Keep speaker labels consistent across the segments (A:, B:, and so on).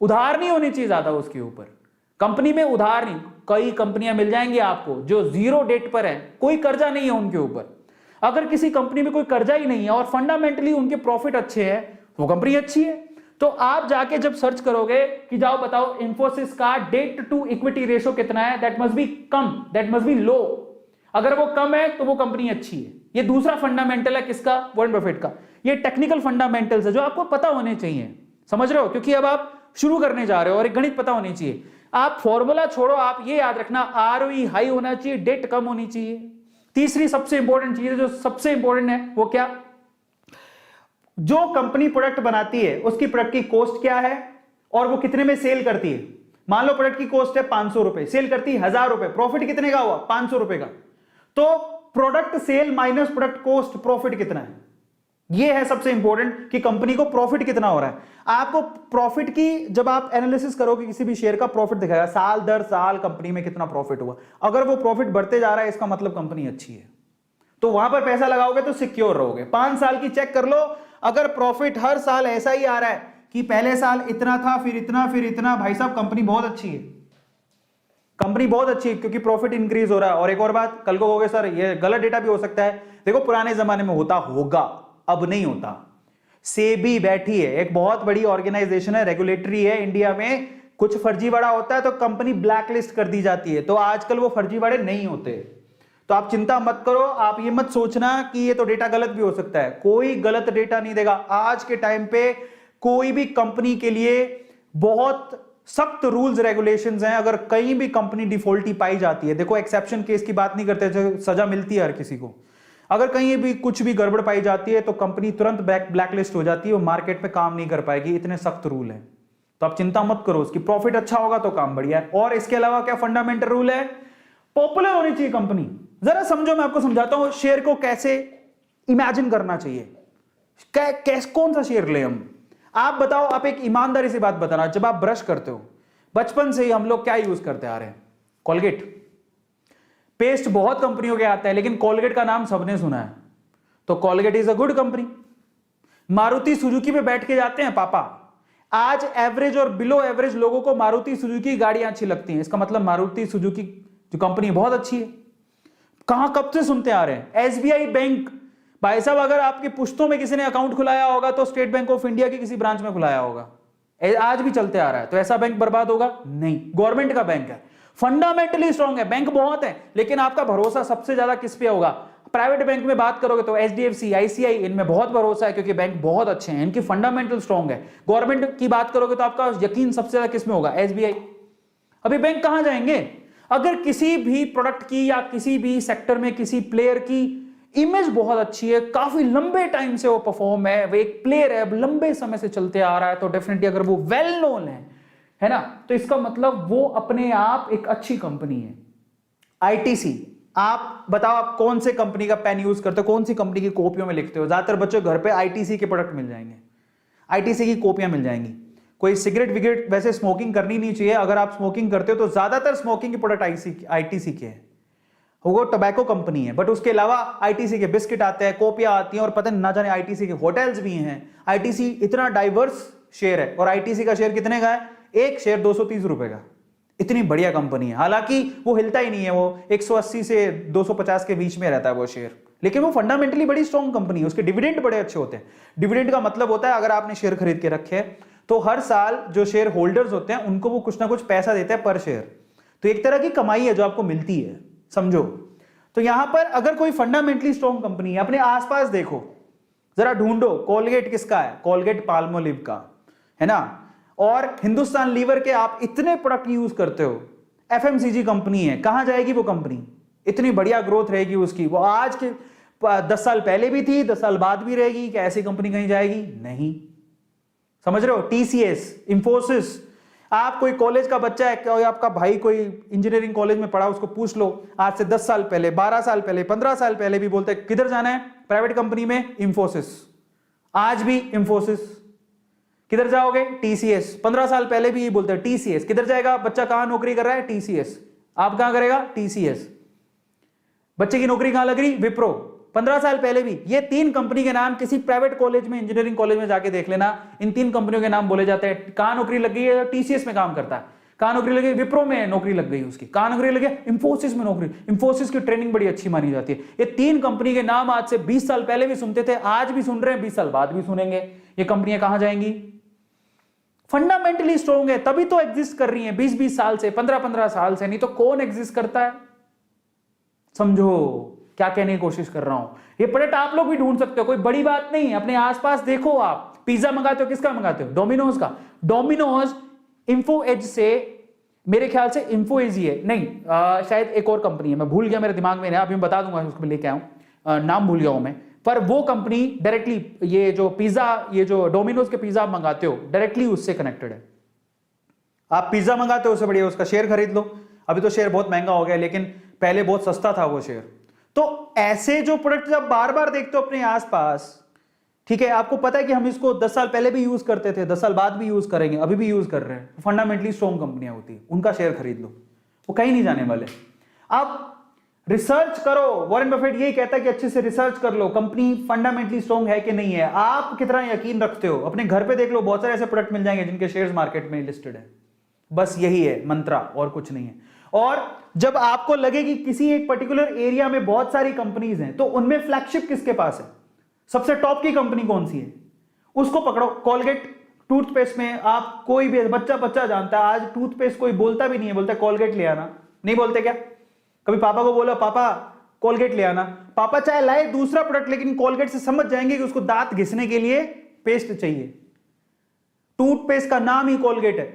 A: उधार नहीं होनी चाहिए ज्यादा उसके ऊपर, कंपनी में उधार नहीं। कई कंपनियां मिल जाएंगी आपको जो जीरो डेट पर है, कोई कर्जा नहीं है उनके ऊपर। अगर किसी कंपनी में कोई कर्जा ही नहीं है और फंडामेंटली उनके प्रॉफिट अच्छे हैं, वो कंपनी अच्छी है। तो आप जाके जब सर्च करोगे कि जाओ बताओ इंफोसिस का डेट टू इक्विटी रेशो कितना है, दैट मस्ट बी कम, दैट मस्ट बी लो। अगर वो कम है तो वो कंपनी अच्छी है। ये दूसरा फंडामेंटल है किसका, वॉरेन बफेट का। ये टेक्निकल फंडामेंटल्स है जो आपको पता होने चाहिए, समझ रहे हो, क्योंकि अब आप शुरू करने जा रहे हो और एक गणित पता होनी चाहिए। आप फॉर्मूला छोड़ो, आप ये याद रखना आरओई हाई होना चाहिए, डेट कम होनी चाहिए। तीसरी सबसे इंपॉर्टेंट चीज है, जो सबसे इंपॉर्टेंट है, वो क्या, जो कंपनी प्रोडक्ट बनाती है उसकी प्रोडक्ट की कॉस्ट क्या है और वो कितने में सेल करती है। मान लो प्रोडक्ट की कॉस्ट है 500 रुपए, सेल करती है 1000 रुपए, प्रॉफिट कितने का हुआ, 500 रुपए का। तो product sale minus product cost, profit कितना है। ये है सबसे इंपॉर्टेंट कि कंपनी को प्रॉफिट कितना हो रहा है। आपको प्रॉफिट की जब आप एनालिसिस करोगे किसी भी शेयर का, प्रॉफिट दिखाएगा साल दर साल कंपनी में कितना प्रॉफिट हुआ। अगर वो प्रॉफिट बढ़ते जा रहा है इसका मतलब कंपनी अच्छी है, तो वहां पर पैसा लगाओगे तो सिक्योर रहोगे। 5 साल की चेक कर लो, अगर प्रॉफिट हर साल ऐसा ही आ रहा है कि पहले साल इतना था फिर इतना फिर इतना, भाई साहब कंपनी बहुत अच्छी है, कंपनी बहुत अच्छी है, क्योंकि प्रॉफिट इंक्रीज हो रहा है। और एक और बात, कल को कहोगे सर ये गलत डेटा भी हो सकता है, देखो पुराने जमाने में होता होगा, अब नहीं होता। सेबी बैठी है, एक बहुत बड़ी ऑर्गेनाइजेशन है, रेगुलेटरी है इंडिया में। कुछ फर्जीवाड़ा होता है तो कंपनी ब्लैकलिस्ट कर दी जाती है, तो आजकल वो फर्जीवाड़े नहीं होते। तो आप चिंता मत करो, आप ये मत सोचना कि ये तो डेटा गलत भी हो सकता है, कोई गलत डेटा नहीं देगा। आज के टाइम पे कोई भी कंपनी के लिए बहुत सख्त रूल्स रेगुलेशंस हैं। अगर कहीं भी कंपनी डिफॉल्टी पाई जाती है, देखो एक्सेप्शन केस की बात नहीं करते, जो सजा मिलती है हर किसी को, अगर कहीं भी कुछ भी गड़बड़ पाई जाती है तो कंपनी तुरंत ब्लैकलिस्ट हो जाती है, वो मार्केट में काम नहीं कर पाएगी, इतने सख्त रूल हैं। तो आप चिंता मत करो, उसकी प्रॉफिट अच्छा होगा तो काम बढ़िया है। और इसके अलावा क्या फंडामेंटल रूल है, पॉपुलर होनी चाहिए कंपनी। जरा समझो, मैं आपको समझाता हूं शेयर को कैसे इमेजिन करना चाहिए, कौन सा शेयर ले हम। आप बताओ, आप एक ईमानदारी से बात बताना, जब आप ब्रश करते हो बचपन से ही हम लोग क्या यूज करते आ रहे हैं, कोलगेट। पेस्ट बहुत कंपनियों के आते हैं, लेकिन कोलगेट का नाम सबने सुना है, तो Colgate is a good company. Maruti Suzuki पे बैठ के जाते हैं पापा, आज एवरेज और बिलो एवरेज लोगों को मारुति सुजुकी गाड़ियां अच्छी लगती हैं, इसका मतलब मारुति सुजुकी जो कंपनी बहुत अच्छी है। कहां कब से सुनते आ रहे हैं, एसबीआई बैंक, भाई साहब अगर आपकी पुश्तों में किसी ने अकाउंट खुलाया होगा तो स्टेट बैंक ऑफ इंडिया के किसी ब्रांच में खुलाया होगा, आज भी चलते आ रहा है। तो ऐसा बैंक बर्बाद होगा नहीं, गवर्नमेंट का बैंक है, फंडामेंटली स्ट्रांग है, बैंक बहुत है, लेकिन आपका भरोसा सबसे ज्यादा किस पे होगा। प्राइवेट बैंक में बात करोगे तो एचडीएफसी, आईसीआई, इनमें बहुत भरोसा है क्योंकि बैंक बहुत अच्छे हैं, इनकी फंडामेंटल स्ट्रांग है। गवर्नमेंट की बात करोगे तो आपका यकीन सबसे ज्यादा किस में होगा, एसबीआई। अभी बैंक कहां जाएंगे, अगर किसी भी प्रोडक्ट की या किसी भी सेक्टर में किसी प्लेयर की इमेज बहुत अच्छी है, काफी लंबे टाइम से वो परफॉर्म है, वो एक प्लेयर है, अब लंबे समय से चलते आ रहा है, तो डेफिनेटली अगर वो वेल नोन है ना, तो इसका मतलब वो अपने आप एक अच्छी कंपनी है। आईटीसी, आप बताओ आप कौन से कंपनी का पेन यूज करते हो, कौन सी कंपनी की कॉपियों में लिखते हो। ज्यादातर बच्चों घर पे आईटीसी के प्रोडक्ट मिल जाएंगे, आईटीसी की कॉपियां मिल जाएंगी। कोई सिगरेट विगरेट वैसे स्मोकिंग करनी नहीं चाहिए, अगर आप स्मोकिंग करते हो तो ज्यादातर स्मोकिंग के प्रोडक्ट आईटीसी के हैं, वो टोबैको कंपनी है। बट उसके अलावा आईटीसी के बिस्किट आते हैं, कॉपियां आती हैं, और पता ना जाने आईटीसी के होटल्स भी हैं। आईटीसी इतना डाइवर्स शेयर है, और आईटीसी का शेयर कितने का है, एक शेयर 230 रुपए का। इतनी बढ़िया कंपनी है, हालांकि वो हिलता ही नहीं है, वो 180 से 250 के बीच में रहता है वो शेयर, लेकिन वो फंडामेंटली बड़ी स्ट्रॉन्ग कंपनी है, उसके डिविडेंड बड़े अच्छे होते हैं। डिविडेंड का मतलब होता है अगर आपने शेयर खरीद के रखे तो हर साल जो शेयर होल्डर्स होते हैं उनको वो कुछ ना कुछ पैसा देते हैं पर शेयर, तो एक तरह की कमाई है जो आपको मिलती है, समझो। तो यहां पर अगर कोई फंडामेंटली स्ट्रॉन्ग कंपनी है, अपने आसपास देखो, जरा ढूंढो, कोलगेट किसका है, कोलगेट पाल्मोलिव का है ना, और हिंदुस्तान लीवर के आप इतने प्रोडक्ट यूज करते हो, एफएमसीजी कंपनी है, कहां जाएगी वो कंपनी, इतनी बढ़िया ग्रोथ रहेगी उसकी, वो आज के 10 साल पहले भी थी, 10 साल बाद भी रहेगी, क्या ऐसी कंपनी कहीं जाएगी, नहीं। समझ रहे हो, टीसीएस, इंफोसिस, आप कोई कॉलेज का बच्चा है, कोई आपका भाई कोई इंजीनियरिंग कॉलेज में पढ़ा, उसको पूछ लो आज से 10 साल पहले, 12 साल पहले, 15 साल पहले भी बोलते हैं किधर जाना है, प्राइवेट कंपनी में, इंफोसिस। आज भी इंफोसिस। किधर जाओगे, टीसीएस। 15 साल पहले भी ये बोलते हैं टीसीएस। किधर जाएगा बच्चा, कहां नौकरी कर रहा है, टीसीएस। आप कहां करेगा, टीसीएस। बच्चे की नौकरी कहां लग रही, विप्रो। 15 साल पहले भी। ये 3 कंपनी के नाम किसी प्राइवेट कॉलेज में, इंजीनियरिंग कॉलेज में जाके देख लेना, इन 3 कंपनियों के नाम बोले जाते हैं। कहां नौकरी लग गई है? टीसीएस में काम करता है। कहां नौकरी लगी? विप्रो में नौकरी लग गई उसकी। कहां नौकरी लगी? इंफोसिस में नौकरी। इंफोसिस की ट्रेनिंग बड़ी अच्छी मानी जाती है। ये 3 कंपनी के नाम आज से 20 साल पहले भी सुनते थे, आज भी सुन रहे हैं, 20 साल बाद भी सुनेंगे। ये कंपनियां कहां जाएंगी? फंडामेंटली स्ट्रॉन्ग है, तभी तो एग्जिस्ट कर रही हैं 20-20 साल से, 15-15 साल से। नहीं तो कौन एग्जिस्ट करता है? समझो क्या कहने की कोशिश कर रहा हूं। ये प्रोडक्ट आप लोग भी ढूंढ सकते हो, कोई बड़ी बात नहीं है। अपने आसपास देखो, आप पिज्जा मंगाते हो, किसका मंगाते हो? डोमिनोज का। डोमिनोज इन्फो एज से, मेरे ख्याल से इन्फो एज ही है, नहीं शायद एक और कंपनी है, मैं भूल गया, मेरे दिमाग में नहीं, अभी मैं बता दूंगा, उसको मैं लेके आऊं, नाम भूल गया हूं मैं। पर वो कंपनी डायरेक्टली, ये जो पिज्जा, ये जो डोमिनोज के पिज्जा आप मंगाते हो, डायरेक्टली उससे कनेक्टेड है। आप पिज्जा मंगाते हो, उससे बढ़िया उसका शेयर खरीद लो। अभी तो शेयर बहुत महंगा हो गया, लेकिन पहले बहुत सस्ता था वो शेयर। तो ऐसे जो प्रोडक्ट जब बार बार देखते हो अपने आसपास, ठीक है, आपको पता है कि हम इसको 10 साल पहले भी यूज करते थे, 10 साल बाद भी यूज करेंगे, अभी भी यूज कर रहे हैं, फंडामेंटली स्ट्रॉन्ग कंपनियां होती है, उनका शेयर खरीद लो, वो कहीं नहीं जाने वाले। आप रिसर्च करो, वॉरेन बफेट यही कहता है कि अच्छे से रिसर्च कर लो, कंपनी फंडामेंटली स्ट्रॉन्ग है कि नहीं है। आप कितना यकीन रखते हो? अपने घर पे देख लो, बहुत सारे ऐसे प्रोडक्ट मिल जाएंगे जिनके शेयर्स मार्केट में लिस्टेड है। बस यही है मंत्रा, और कुछ नहीं है। और जब आपको लगे कि किसी एक पर्टिकुलर एरिया में बहुत सारी कंपनीज हैं, तो उनमें फ्लैगशिप किसके पास है? सबसे टॉप की कंपनी कौन सी है? उसको पकड़ो। कॉलगेट टूथपेस्ट में आप, कोई भी बच्चा जानता है, आज टूथपेस्ट कोई बोलता भी नहीं है, बोलता है कॉलगेट ले आना। नहीं बोलते क्या? कभी पापा को बोला, पापा कॉलगेट ले आना, पापा चाहे लाए दूसरा प्रोडक्ट, लेकिन कॉलगेट से समझ जाएंगे कि उसको दांत घिसने के लिए पेस्ट चाहिए। टूथपेस्ट का नाम ही कॉलगेट है,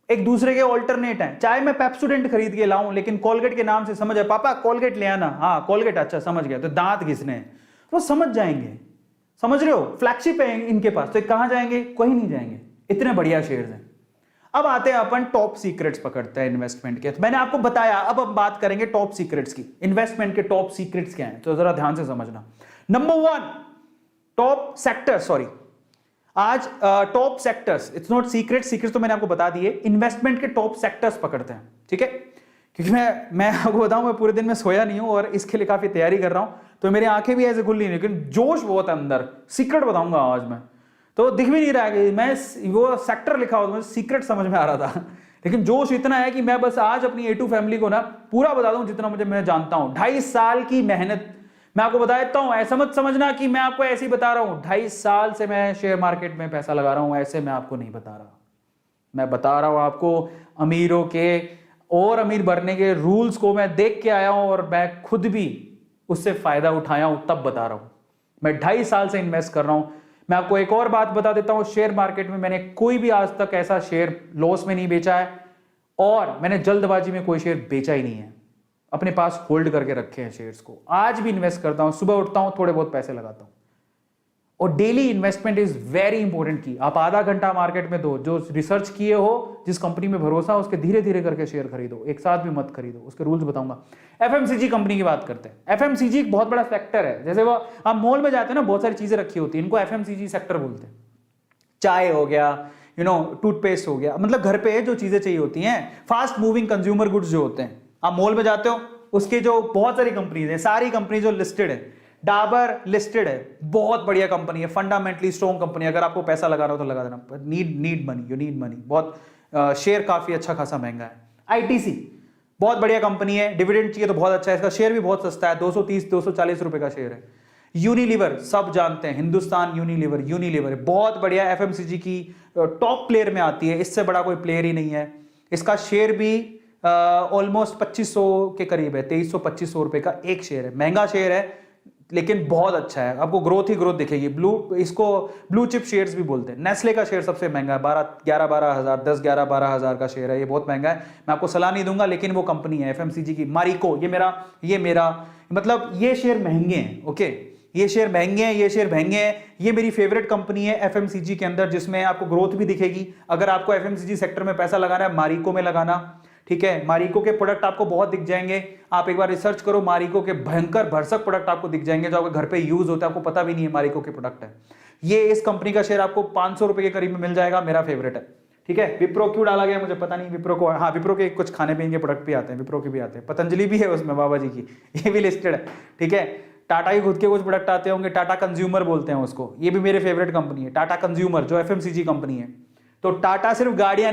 A: एक दूसरे के ऑल्टरनेट है। चाहे मैं पेप्सोडेंट खरीद के लाऊं, लेकिन कॉलगेट के नाम से समझ है, पापा कॉलगेट ले आना, हाँ कॉलगेट, अच्छा समझ गया, तो दांत घिसने हैं, वो समझ जाएंगे। समझ रहे हो? फ्लैगशिप है इनके पास, तो कहां जाएंगे? कहीं नहीं जाएंगे, इतने बढ़िया शेयर्स हैं। अब आते हैं अपन टॉप सीक्रेट्स पकड़ते हैं इन्वेस्टमेंट के। तो मैंने आपको बताया, अब हम बात करेंगे टॉप सीक्रेट्स की। इन्वेस्टमेंट के टॉप सीक्रेट्स क्या हैं, तो जरा ध्यान से समझना। नंबर 1, टॉप सेक्टर, सॉरी आज top sectors, it's not secret, secret तो मैंने आपको बता दिए। इन्वेस्टमेंट के टॉप सेक्टर्स पकड़ते हैं, ठीक है? क्योंकि मैं आपको बताऊं, मैं पूरे दिन में सोया नहीं हूं और इसके लिए काफी तैयारी कर रहा हूं, तो मेरी आंखें भी ऐसे खुल नहीं, लेकिन जोश बहुत है अंदर। सीक्रेट बताऊंगा आज मैं, तो दिख भी नहीं रहा है कि मैं वो सेक्टर लिखा हो, तो मुझे सीक्रेट समझ में आ रहा था, लेकिन जोश इतना है कि मैं बस आज अपनी A2 फैमिली को ना पूरा बता दूं जितना मुझे मैं जानता हूं। 2.5 साल की मेहनत मैं आपको बता देता हूं। ऐसा मत समझना कि मैं आपको ऐसे ही बता रहा हूं। 2.5 साल से मैं शेयर मार्केट में पैसा लगा रहा हूं, ऐसे मैं आपको नहीं बता रहा। मैं बता रहा हूं आपको अमीरों के और अमीर बनने के रूल्स को मैं देख के आया हूं, और मैं खुद भी उससे फायदा उठाया हूं, तब बता रहा हूं। मैं 2.5 साल से इन्वेस्ट कर रहा हूं। मैं आपको एक और बात बता देता हूं, शेयर मार्केट में मैंने कोई भी आज तक ऐसा शेयर लॉस में नहीं बेचा है, और मैंने जल्दबाजी में कोई शेयर बेचा ही नहीं है, अपने पास होल्ड करके रखे हैं शेयर्स को। आज भी इन्वेस्ट करता हूं, सुबह उठता हूं, थोड़े बहुत पैसे लगाता हूं। और daily investment is very important की। आप आधा घंटा मार्केट में दो, जो रिसर्च किए हो, जिस कंपनी में भरोसा हो, उसके धीरे धीरे करके शेयर खरीदो, एक साथ भी मत खरीदो। उसके रूल्स बताऊंगा। एफएमसीजी कंपनी की बात करते हैं। एफएमसीजी एक बहुत बड़ा सेक्टर है। जैसे वो आप मॉल में जाते हैं ना, बहुत सारी चीजें रखी होती है, इनको एफएमसीजी सेक्टर बोलते हैं। चाय हो गया, टूथपेस्ट हो गया, मतलब घर पे जो चीजें चाहिए होती हैं, फास्ट मूविंग कंज्यूमर गुड्स जो होते हैं। आप मॉल में जाते हो, उसके जो बहुत सारी कंपनीज हैं, सारी कंपनी जो लिस्टेड है, डाबर लिस्टेड है, बहुत बढ़िया कंपनी है, फंडामेंटली स्ट्रॉन्ग कंपनी। अगर आपको पैसा लगाना हो तो लगा देना, need money, you need money. बहुत शेयर काफी अच्छा खासा महंगा है। आईटीसी बहुत बढ़िया कंपनी है, डिविडेंड चाहिए तो बहुत अच्छा है, इसका शेयर भी बहुत सस्ता है, 230-240 रुपए का शेयर है। यूनिलीवर सब जानते हैं, हिंदुस्तान यूनिलीवर बहुत बढ़िया एफएमसीजी की टॉप प्लेयर में आती है, इससे बड़ा कोई प्लेयर ही नहीं है। इसका शेयर भी ऑलमोस्ट 2500 के करीब है, 2300-2500 रुपए का एक शेयर है। महंगा शेयर है, लेकिन बहुत अच्छा है, आपको ग्रोथ ही ग्रोथ दिखेगी। इसको ब्लू चिप शेयर्स भी बोलते हैं। नेस्ले का शेयर सबसे महंगा है, 11-12 हज़ार, 10-11-12 हज़ार का शेयर है, ये बहुत महंगा है। मैं आपको सलाह नहीं दूंगा, लेकिन वो कंपनी है एफएमसीजी की। मारिको, ये मेरा मतलब ये शेयर महंगे हैं, ओके, ये शेयर महंगे हैं, ये मेरी फेवरेट कंपनी है एफएमसीजी के अंदर, जिसमें आपको ग्रोथ भी दिखेगी। अगर आपको एफएमसीजी सेक्टर में पैसा लगाना है, मारिको में लगाना, ठीक है। मारिको के प्रोडक्ट आपको बहुत दिख जाएंगे, आप एक बार रिसर्च करो, मारिको के भयंकर भरसक प्रोडक्ट आपको दिख जाएंगे, जो आपके घर पे यूज होता है, आपको पता भी नहीं है मारिको के प्रोडक्ट है ये। इस कंपनी का शेयर आपको 500 रुपए के करीब में मिल जाएगा, मेरा फेवरेट है, ठीक है। विप्रो क्यों डाला गया मुझे पता नहीं, विप्रो को, हाँ विप्रो के कुछ खाने पीने के प्रोडक्ट भी आते हैं, विप्रो के भी आते हैं, पतंजलि भी है उसमें, बाबा जी की, ये भी लिस्टेड है, ठीक है। टाटा के खुद के कुछ प्रोडक्ट आते होंगे, टाटा कंज्यूमर बोलते हैं उसको, ये भी मेरे फेवरेट कंपनी है टाटा कंज्यूमर, जो एफएमसीजी कंपनी है। तो टाटा सिर्फ गाड़ियां